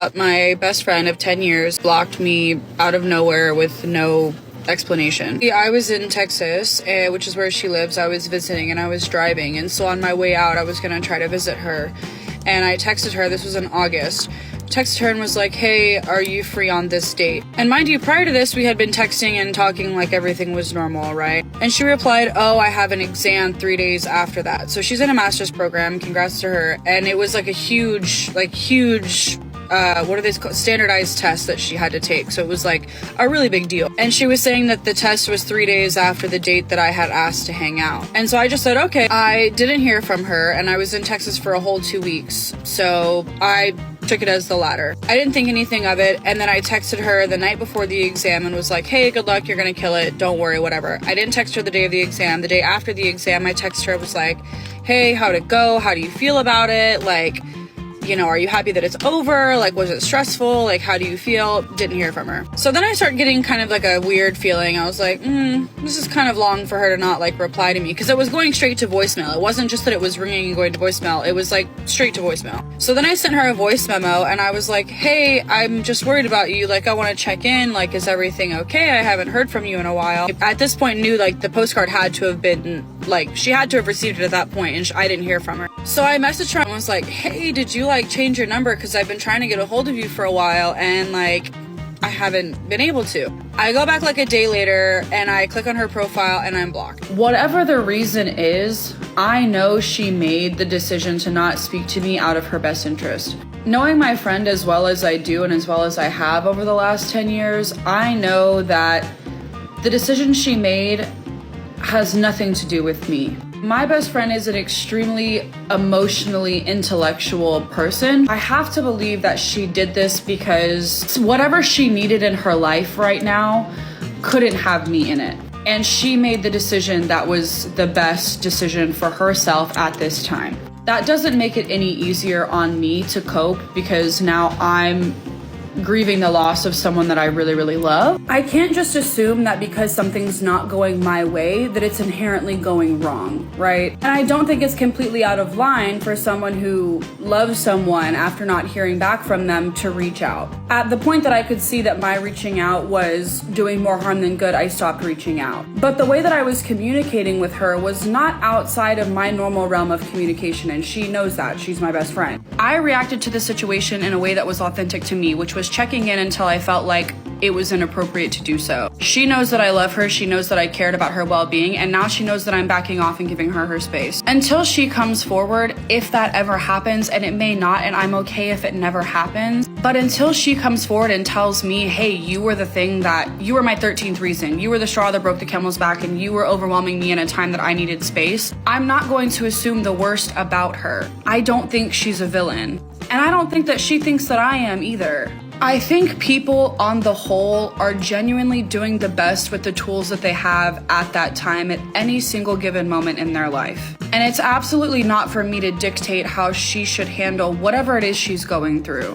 My best friend of 10 years blocked me out of nowhere with no explanation. I was in Texas, which is where she lives. I was visiting and I was driving, and so on my way out I was gonna try to visit her, and I texted her. This was in August. Texted her and was like, hey, are you free on this date? And mind you, prior to this we had been texting and talking like everything was normal, right? And she replied, oh, I have an exam 3 days after that. So she's in a master's program, congrats to her. And it was like a huge what are these called? Standardized tests that she had to take. So it was like a really big deal. And she was saying that the test was 3 days after the date that I had asked to hang out. And so I just said, okay. I didn't hear from her, and I was in Texas for a whole 2 weeks. So I took it as the latter. I didn't think anything of it, and then I texted her the night before the exam and was like, hey, good luck, you're gonna kill it, don't worry, whatever. I didn't text her the day of the exam. The day after the exam, I texted her, was like, hey, how'd it go? How do you feel about it? Like, you know, are you happy that it's over? Like, was it stressful? Like, how do you feel? Didn't hear from her. So then I started getting kind of like a weird feeling. I was like, this is kind of long for her to not like reply to me, because it was going straight to voicemail. It wasn't just that it was ringing and going to voicemail. It was like straight to voicemail. So then I sent her a voice memo and I was like, hey, I'm just worried about you. Like, I want to check in. Like, is everything okay? I haven't heard from you in a while. At this point, knew like the postcard had to have been like, she had to have received it at that point, and I didn't hear from her. So I messaged her and was like, hey, did you like change your number? Because I've been trying to get a hold of you for a while and like I haven't been able to. I go back like a day later and I click on her profile and I'm blocked. Whatever the reason is, I know she made the decision to not speak to me out of her best interest. Knowing my friend as well as I do and as well as I have over the last 10 years, I know that the decision she made has nothing to do with me. My best friend is an extremely emotionally intellectual person. I have to believe that she did this because whatever she needed in her life right now couldn't have me in it. And she made the decision that was the best decision for herself at this time. That doesn't make it any easier on me to cope, because now I'm grieving the loss of someone that I really, really love. I can't just assume that because something's not going my way that it's inherently going wrong, right? And I don't think it's completely out of line for someone who loves someone after not hearing back from them to reach out. At the point that I could see that my reaching out was doing more harm than good, I stopped reaching out. But the way that I was communicating with her was not outside of my normal realm of communication, and she knows that. She's my best friend. I reacted to the situation in a way that was authentic to me, which was checking in until I felt like it was inappropriate to do so. She knows that I love her, she knows that I cared about her well-being, and now she knows that I'm backing off and giving her her space. Until she comes forward, if that ever happens, and it may not, and I'm okay if it never happens, but until she comes forward and tells me, hey, you were the thing that, you were my 13th reason, you were the straw that broke the camel's back, and you were overwhelming me in a time that I needed space, I'm not going to assume the worst about her. I don't think she's a villain, and I don't think that she thinks that I am either. I think people on the whole are genuinely doing the best with the tools that they have at that time at any single given moment in their life. And it's absolutely not for me to dictate how she should handle whatever it is she's going through.